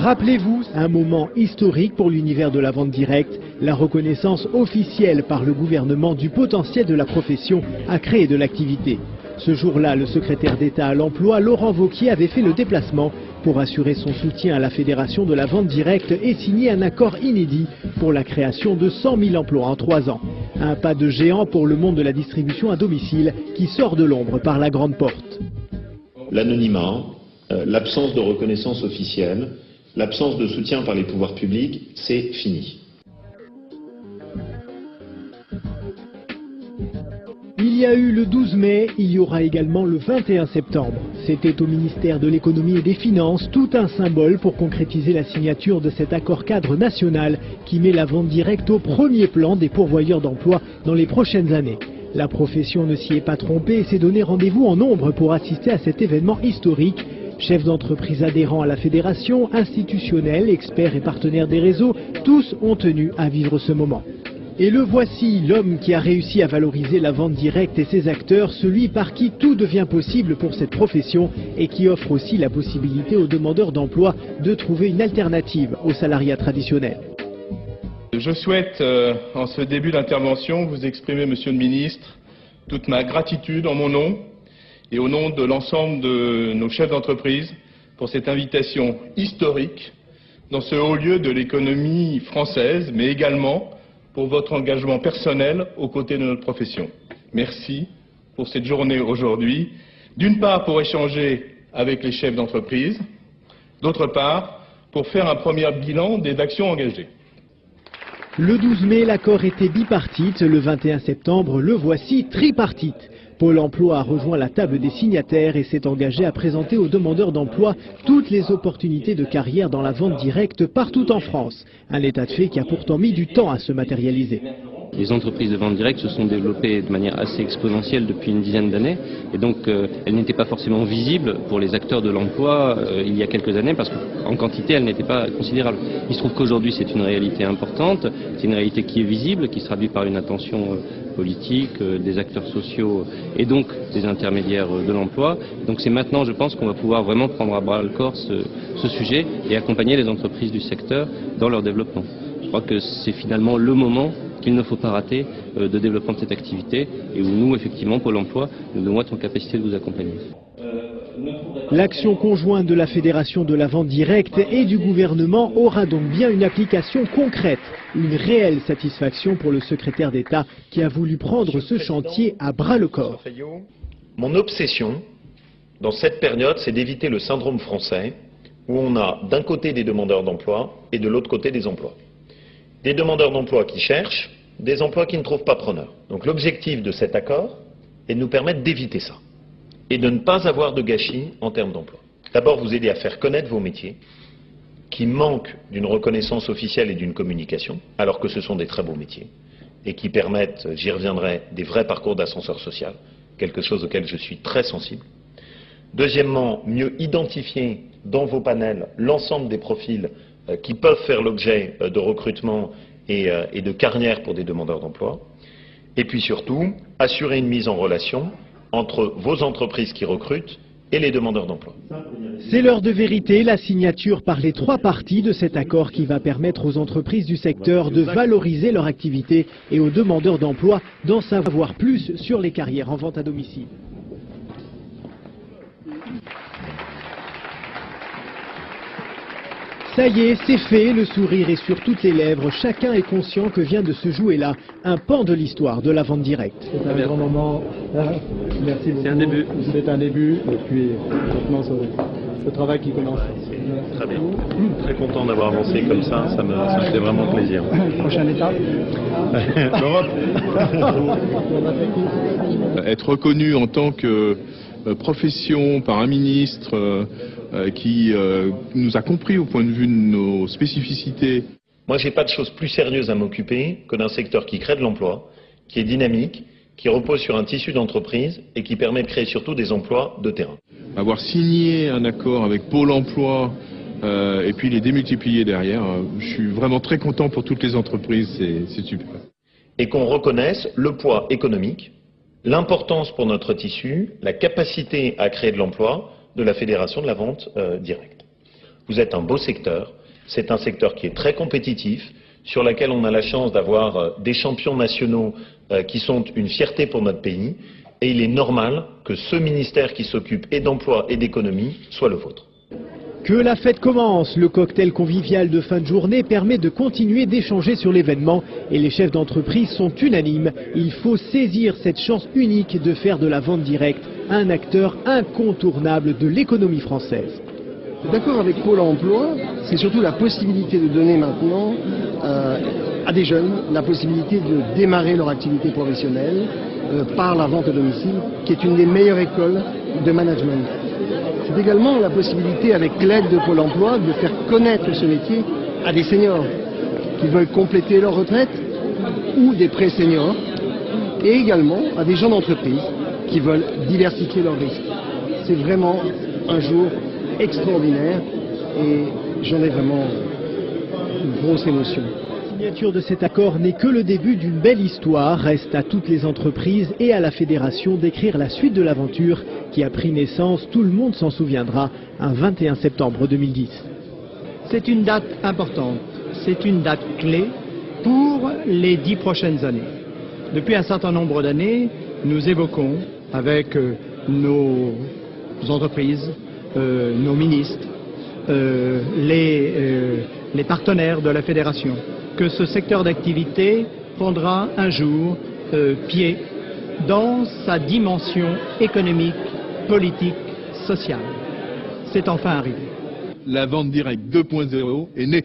Rappelez-vous, un moment historique pour l'univers de la vente directe, la reconnaissance officielle par le gouvernement du potentiel de la profession à créer de l'activité. Ce jour-là, le secrétaire d'État à l'emploi, Laurent Wauquiez, avait fait le déplacement pour assurer son soutien à la Fédération de la vente directe et signer un accord inédit pour la création de 100 000 emplois en 3 ans. Un pas de géant pour le monde de la distribution à domicile qui sort de l'ombre par la grande porte. L'anonymat, l'absence de reconnaissance officielle, l'absence de soutien par les pouvoirs publics, c'est fini. Il y a eu le 12 mai, il y aura également le 21 septembre. C'était au ministère de l'économie et des finances tout un symbole pour concrétiser la signature de cet accord cadre national qui met la vente directe au premier plan des pourvoyeurs d'emploi dans les prochaines années. La profession ne s'y est pas trompée et s'est donné rendez-vous en nombre pour assister à cet événement historique. Chefs d'entreprise adhérents à la fédération, institutionnels, experts et partenaires des réseaux, tous ont tenu à vivre ce moment. Et le voici, l'homme qui a réussi à valoriser la vente directe et ses acteurs, celui par qui tout devient possible pour cette profession et qui offre aussi la possibilité aux demandeurs d'emploi de trouver une alternative au salariat traditionnel. Je souhaite, en ce début d'intervention, vous exprimer, Monsieur le Ministre, toute ma gratitude en mon nom et au nom de l'ensemble de nos chefs d'entreprise pour cette invitation historique dans ce haut lieu de l'économie française, mais également pour votre engagement personnel aux côtés de notre profession. Merci pour cette journée aujourd'hui, d'une part pour échanger avec les chefs d'entreprise, d'autre part pour faire un premier bilan des actions engagées. Le 12 mai, l'accord était bipartite, le 21 septembre, le voici tripartite. Pôle emploi a rejoint la table des signataires et s'est engagé à présenter aux demandeurs d'emploi toutes les opportunités de carrière dans la vente directe partout en France. Un état de fait qui a pourtant mis du temps à se matérialiser. Les entreprises de vente directe se sont développées de manière assez exponentielle depuis une dizaine d'années et donc elles n'étaient pas forcément visibles pour les acteurs de l'emploi il y a quelques années parce qu'en quantité elles n'étaient pas considérables. Il se trouve qu'aujourd'hui c'est une réalité importante, c'est une réalité qui est visible, qui se traduit par une attention politique, des acteurs sociaux et donc des intermédiaires de l'emploi. Donc c'est maintenant, je pense, qu'on va pouvoir vraiment prendre à bras le corps ce sujet et accompagner les entreprises du secteur dans leur développement. Je crois que c'est finalement le moment qu'il ne faut pas rater de développement de cette activité et où nous, effectivement, Pôle emploi, nous devons être en capacité de vous accompagner. L'action conjointe de la Fédération de la vente directe et du gouvernement aura donc bien une application concrète, une réelle satisfaction pour le secrétaire d'État qui a voulu prendre ce chantier à bras le corps. Mon obsession dans cette période, c'est d'éviter le syndrome français où on a d'un côté des demandeurs d'emploi et de l'autre côté des emplois. Des demandeurs d'emploi qui cherchent, des emplois qui ne trouvent pas preneurs. Donc l'objectif de cet accord est de nous permettre d'éviter ça et de ne pas avoir de gâchis en termes d'emploi. D'abord, vous aider à faire connaître vos métiers qui manquent d'une reconnaissance officielle et d'une communication, alors que ce sont des très beaux métiers et qui permettent, j'y reviendrai, des vrais parcours d'ascenseur social, quelque chose auquel je suis très sensible. Deuxièmement, mieux identifier dans vos panels l'ensemble des profils qui peuvent faire l'objet de recrutement et de carrière pour des demandeurs d'emploi. Et puis surtout, assurer une mise en relation entre vos entreprises qui recrutent et les demandeurs d'emploi. C'est l'heure de vérité, la signature par les 3 parties de cet accord qui va permettre aux entreprises du secteur de valoriser leur activité et aux demandeurs d'emploi d'en savoir plus sur les carrières en vente à domicile. Ça y est, c'est fait, le sourire est sur toutes les lèvres. Chacun est conscient que vient de se jouer là un pan de l'histoire de la vente directe. C'est un grand moment. Merci beaucoup. C'est un début. C'est un début et puis maintenant c'est le travail qui commence. Très bien. Très content d'avoir avancé comme ça me fait vraiment plaisir. Prochaine étape. L'Europe. Être reconnu en tant que profession par un ministre qui nous a compris au point de vue de nos spécificités. Moi, j'ai pas de chose plus sérieuse à m'occuper que d'un secteur qui crée de l'emploi, qui est dynamique, qui repose sur un tissu d'entreprise et qui permet de créer surtout des emplois de terrain. Avoir signé un accord avec Pôle emploi et puis les démultiplier derrière, je suis vraiment très content pour toutes les entreprises, c'est super. Et qu'on reconnaisse le poids économique, l'importance pour notre tissu, la capacité à créer de l'emploi de la Fédération de la vente directe. Vous êtes un beau secteur, c'est un secteur qui est très compétitif, sur lequel on a la chance d'avoir des champions nationaux qui sont une fierté pour notre pays, et il est normal que ce ministère qui s'occupe et d'emploi et d'économie soit le vôtre. Que la fête commence, le cocktail convivial de fin de journée permet de continuer d'échanger sur l'événement et les chefs d'entreprise sont unanimes. Il faut saisir cette chance unique de faire de la vente directe un acteur incontournable de l'économie française. D'accord avec Pôle emploi, c'est surtout la possibilité de donner maintenant à des jeunes la possibilité de démarrer leur activité professionnelle par la vente à domicile, qui est une des meilleures écoles de management. C'est également la possibilité, avec l'aide de Pôle emploi, de faire connaître ce métier à des seniors qui veulent compléter leur retraite ou des pré-seniors, et également à des gens d'entreprise qui veulent diversifier leurs risques. C'est vraiment un jour extraordinaire et j'en ai vraiment une grosse émotion. La signature de cet accord n'est que le début d'une belle histoire. Reste à toutes les entreprises et à la fédération d'écrire la suite de l'aventure qui a pris naissance, tout le monde s'en souviendra, un 21 septembre 2010. C'est une date importante, c'est une date clé pour les 10 prochaines années. Depuis un certain nombre d'années, nous évoquons avec nos entreprises, nos ministres, les partenaires de la fédération, que ce secteur d'activité prendra un jour pied dans sa dimension économique, politique, sociale. C'est enfin arrivé. La vente directe 2.0 est née.